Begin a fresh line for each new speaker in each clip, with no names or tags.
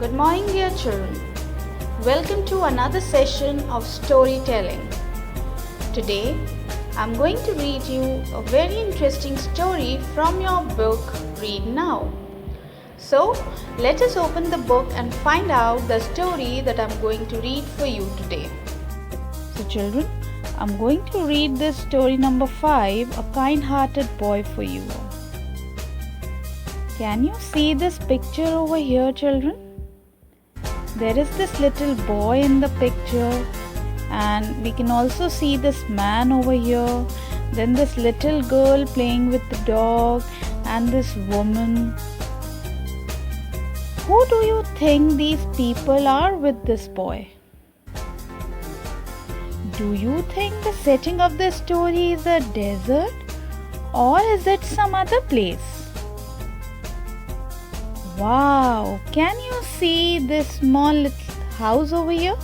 Good morning, dear children. Welcome to another session of storytelling. Today, I'm going to read you a very interesting story from your book, Read Now. So, let us open the book and find out the story that I'm going to read for you today. So, children, I'm going to read this story number 5, A Kind-Hearted Boy, for you. Can you see this picture over here, children? There is this little boy in the picture, and we can also see this man over here, then this little girl playing with the dog, and this woman. Who do you think these people are with this boy? Do you think the setting of the story is a desert, or is it some other place? Wow, can you see this small little house over here?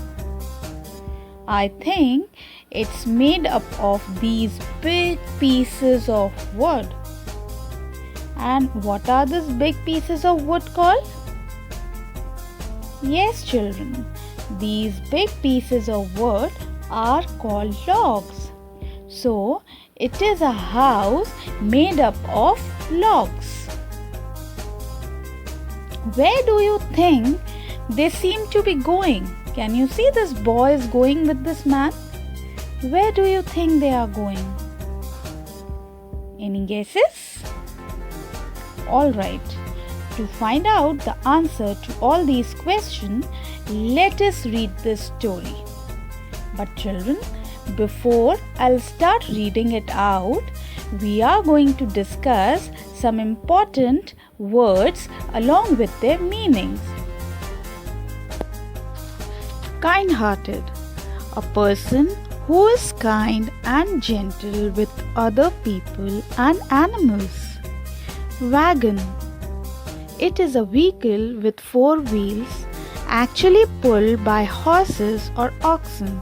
I think it's made up of these big pieces of wood. And what are these big pieces of wood called? Yes, children, these big pieces of wood are called logs. So, it is a house made up of logs. Where do you think they seem to be going? Can you see this boy is going with this man? Where do you think they are going? Any guesses? Alright, to find out the answer to all these questions, let us read this story. But children, before I'll start reading it out, we are going to discuss some important words along with their meanings. Kind-hearted, a person who is kind and gentle with other people and animals. Wagon, it is a vehicle with 4 wheels, actually pulled by horses or oxen.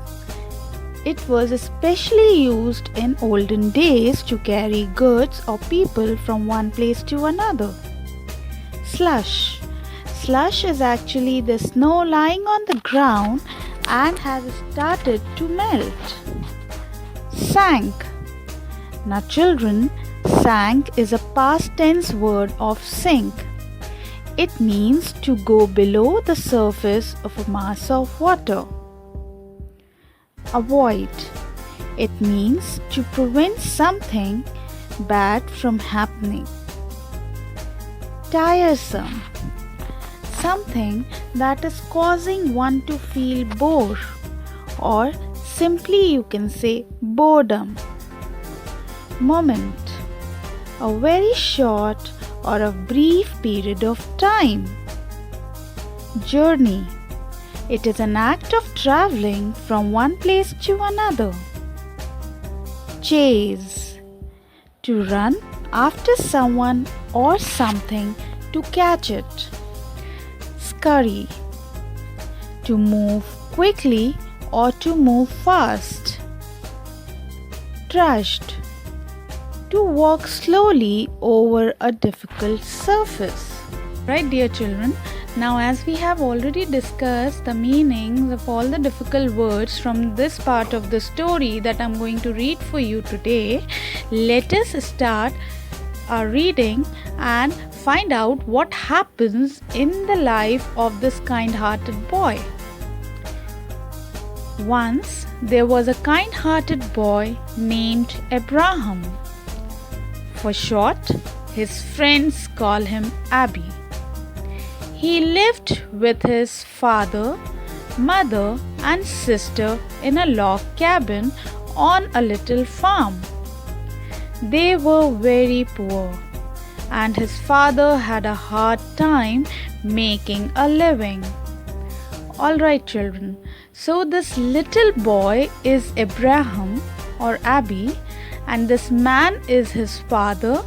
It was especially used in olden days to carry goods or people from one place to another. Slush. Slush is actually the snow lying on the ground and has started to melt. Sank. Now children, sank is a past tense word of sink. It means to go below the surface of a mass of water. Avoid. It means to prevent something bad from happening. Tiresome. Something that is causing one to feel bored, or simply you can say boredom. Moment. A very short or a brief period of time. Journey. It is an act of traveling from one place to another. Chase. To run after someone or something to catch it. Scurry. To move quickly or to move fast. Trudged. To walk slowly over a difficult surface. Right, dear children? Now, as we have already discussed the meanings of all the difficult words from this part of the story that I'm going to read for you today, let us start our reading and find out what happens in the life of this kind-hearted boy. Once there was a kind-hearted boy named Abraham. For short, his friends call him Abby. He lived with his father, mother, and sister in a log cabin on a little farm. They were very poor, and his father had a hard time making a living. Alright, children, so this little boy is Abraham or Abby, and this man is his father.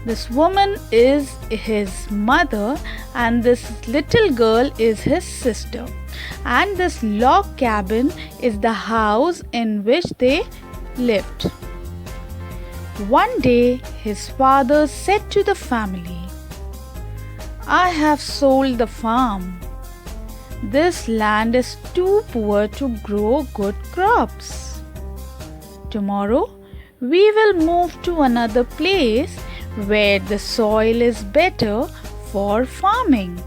This woman is his mother, and this little girl is his sister. And this log cabin is the house in which they lived. One day, his father said to the family, "I have sold the farm. this land is too poor to grow good crops. Tomorrow, we will move to another place where the soil is better for farming.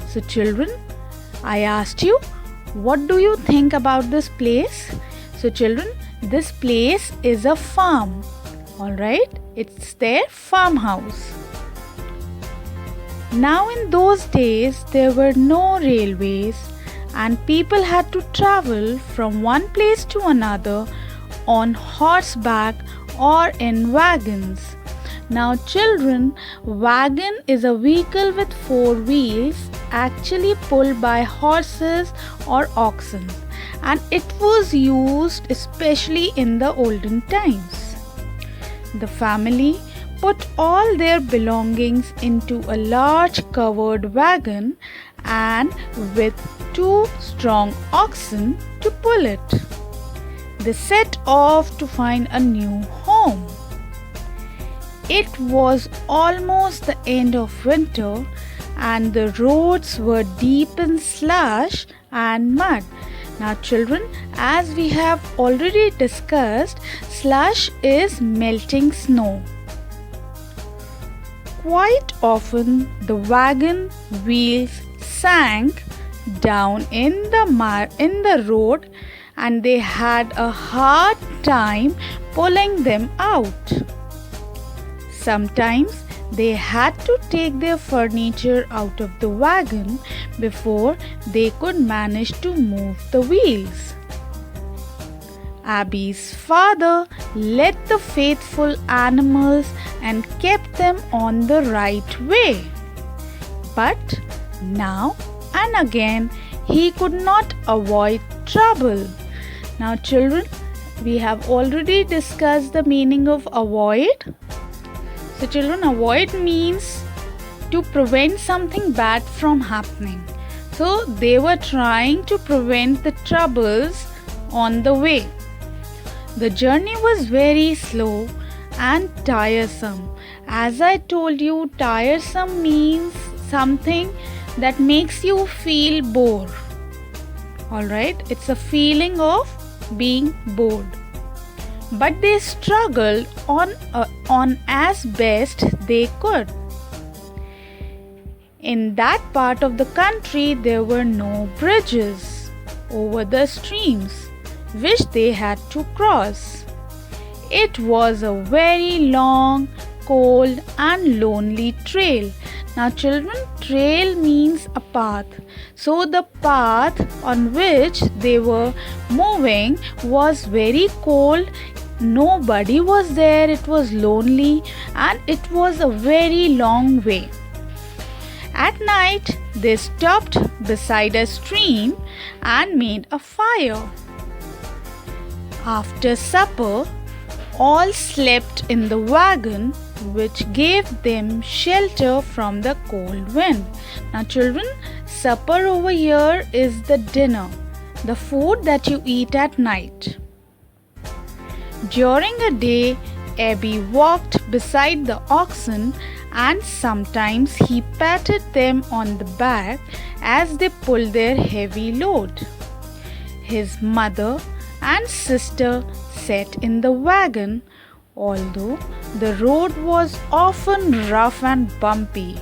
So children, I asked you, what do you think about this place? So children, this place is a farm. Alright, it's their farmhouse. Now in those days there were no railways and people had to travel from one place to another on horseback or in wagons. Now children, wagon is a vehicle with 4 wheels actually pulled by horses or oxen, and it was used especially in the olden times. The family put all their belongings into a large covered wagon and with 2 strong oxen to pull it. They set off to find a new home. It was almost the end of winter and the roads were deep in slush and mud. Now children, as we have already discussed, slush is melting snow. Quite often the wagon wheels sank down in the road and they had a hard time pulling them out. Sometimes they had to take their furniture out of the wagon before they could manage to move the wheels. Abby's father led the faithful animals and kept them on the right way. But now and again he could not avoid trouble. Now children, we have already discussed the meaning of avoid. So children, avoid means to prevent something bad from happening. So they were trying to prevent the troubles on the way. The journey was very slow and tiresome. As I told you, tiresome means something that makes you feel bored. Alright, it's a feeling of being bored. But they struggled on as best they could. In that part of the country there were no bridges over the streams which they had to cross. It was a very long, cold and lonely trail. Now children, trail means a path. So the path on which they were moving was very cold. Nobody was there. It was lonely and it was a very long way. At night, they stopped beside a stream and made a fire. After supper, all slept in the wagon, which gave them shelter from the cold wind. Now children, supper over here is the dinner, the food that you eat at night. During a day, Abby walked beside the oxen and sometimes he patted them on the back as they pulled their heavy load. His mother and sister sat in the wagon, although the road was often rough and bumpy.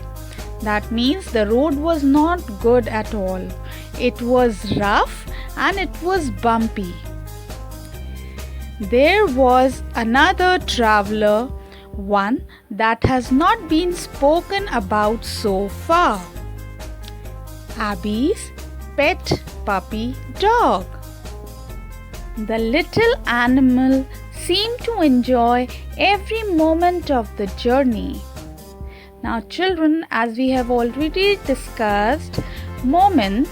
That means the road was not good at all. It was rough and it was bumpy. There was another traveler, one that has not been spoken about so far. Abby's pet puppy dog. The little animal seemed to enjoy every moment of the journey. Now children, as we have already discussed, moment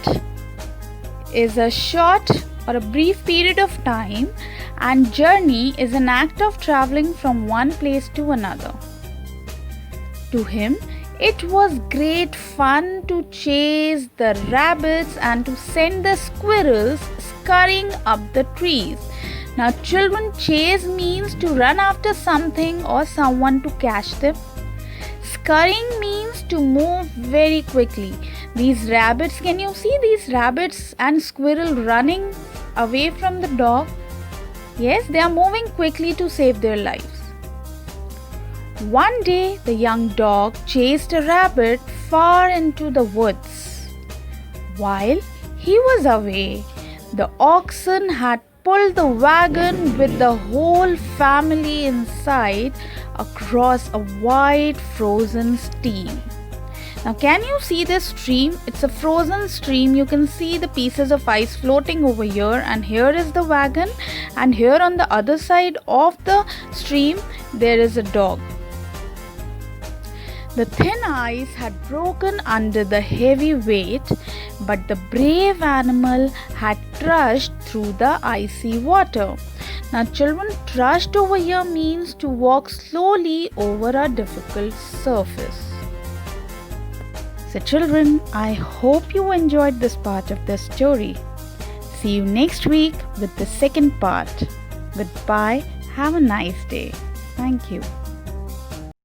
is a short or a brief period of time and journey is an act of traveling from one place to another. To him, it was great fun to chase the rabbits and to send the squirrels scurrying up the trees. Now children, chase means to run after something or someone to catch them. Scurrying means to move very quickly. These rabbits, can you see these rabbits and squirrel running away from the dog? Yes, they are moving quickly to save their lives. One day, the young dog chased a rabbit far into the woods. While he was away, the oxen had pulled the wagon with the whole family inside across a wide frozen stream. Now, can you see this stream? It's a frozen stream. You can see the pieces of ice floating over here, and here is the wagon, and here on the other side of the stream there is a dog. The thin ice had broken under the heavy weight, but the brave animal had trudged through the icy water. Now children, trudged over here means to walk slowly over a difficult surface. So children, I hope you enjoyed this part of the story. See you next week with the second part. Goodbye. Have a nice day. Thank you.